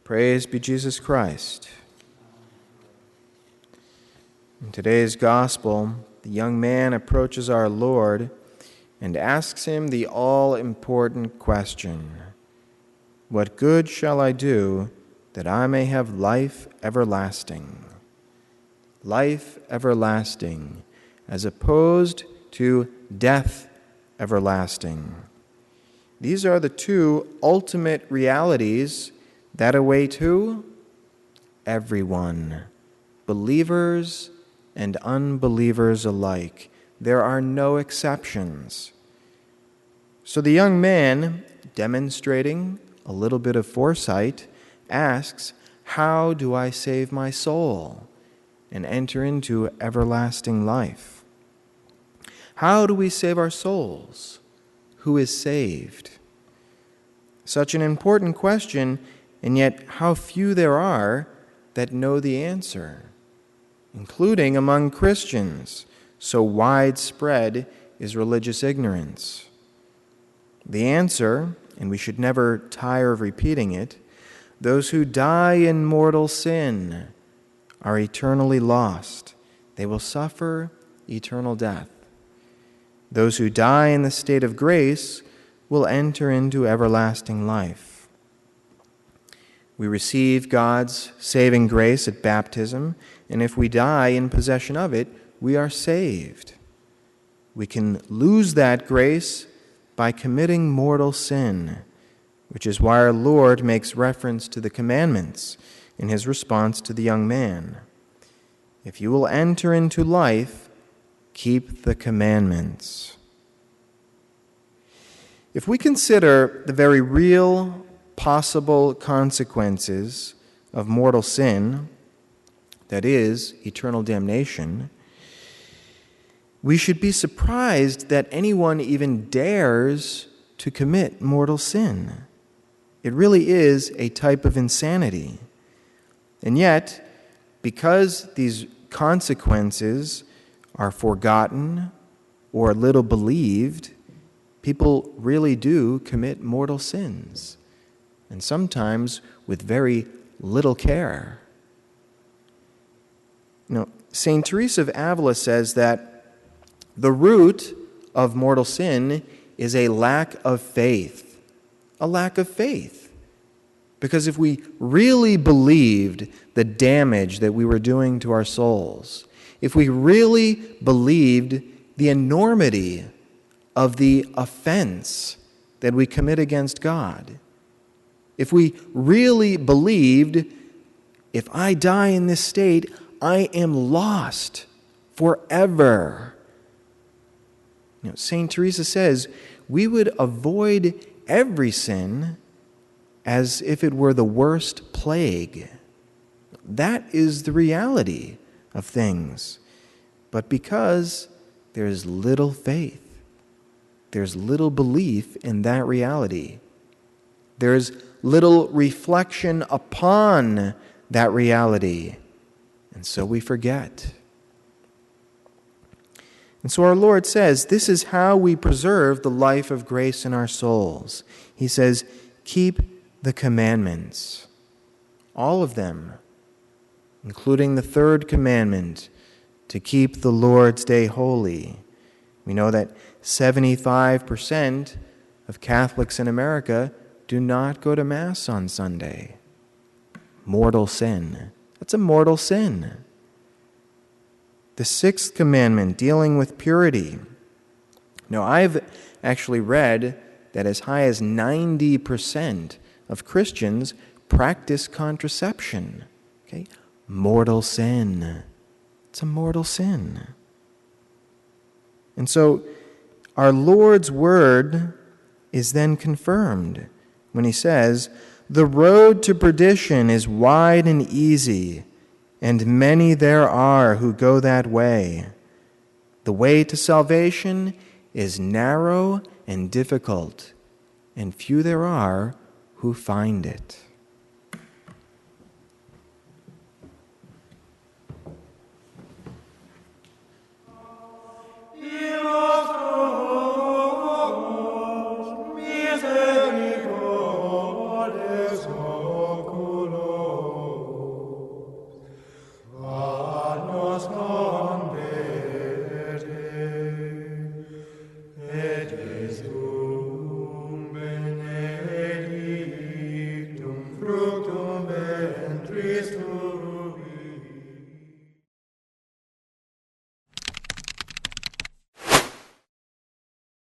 Praise be Jesus Christ. In today's gospel, the young man approaches our Lord and asks him the all-important question, "What good shall I do that I may have life everlasting?" Life everlasting, as opposed to death everlasting. These are the two ultimate realities that await who? Everyone, believers and unbelievers alike. There are no exceptions. So the young man, demonstrating a little bit of foresight, asks, "How do I save my soul and enter into everlasting life?" How do we save our souls? Who is saved? Such an important question, and yet how few there are that know the answer, including among Christians. So widespread is religious ignorance. The answer, and we should never tire of repeating it, those who die in mortal sin are eternally lost. They will suffer eternal death. Those who die in the state of grace will enter into everlasting life. We receive God's saving grace at baptism, and if we die in possession of it, we are saved. We can lose that grace by committing mortal sin, which is why our Lord makes reference to the commandments in his response to the young man. If you will enter into life, keep the commandments. If we consider the very real possible consequences of mortal sin, that is, eternal damnation, we should be surprised that anyone even dares to commit mortal sin. It really is a type of insanity. And yet, because these consequences are forgotten or little believed, people really do commit mortal sins, and sometimes with very little care. St. Teresa of Avila says that the root of mortal sin is a lack of faith. A lack of faith. Because if we really believed the damage that we were doing to our souls, if we really believed the enormity of the offense that we commit against God, if we really believed, if I die in this state, I am lost forever. St. Teresa says we would avoid every sin as if it were the worst plague. That is the reality of things. But because there's little faith, there's little belief in that reality, there's little reflection upon that reality, and so we forget. And so our Lord says, this is how we preserve the life of grace in our souls. He says, keep the commandments, all of them, including the third commandment, to keep the Lord's day holy. We know that 75% of Catholics in America do not go to Mass on Sunday. Mortal sin. That's a mortal sin. The sixth commandment, dealing with purity. Now, I've actually read that as high as 90% of Christians practice contraception. Okay? Mortal sin. It's a mortal sin. And so, our Lord's word is then confirmed when he says, "The road to perdition is wide and easy, and many there are who go that way. The way to salvation is narrow and difficult, and few there are who find it."